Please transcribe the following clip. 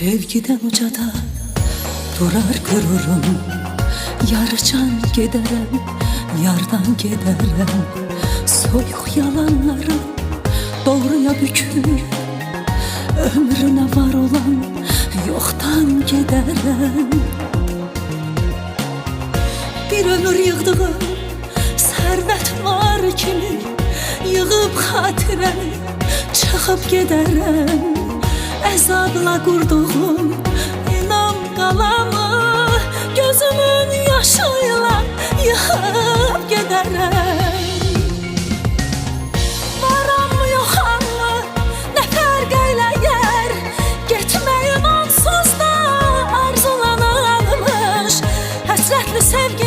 Sevgiden ucada durar gururum. Yarıcan gedərəm, yardan gedərəm. Soyuq yalanlarım doğruya bükür. Ömrünə var olan yoxdan gedərəm. Bir ömür yığdığım sərvət var kimi, yığıb xatirəni çıxıb gedərəm. Əzabla qurduğum inan qalamı gözümün yaşıyla yıxıb gedərəm. Varam yoxamı nə fərq eləyər, getməyim onsuz da arzulanılmış. Həsrətli sevgi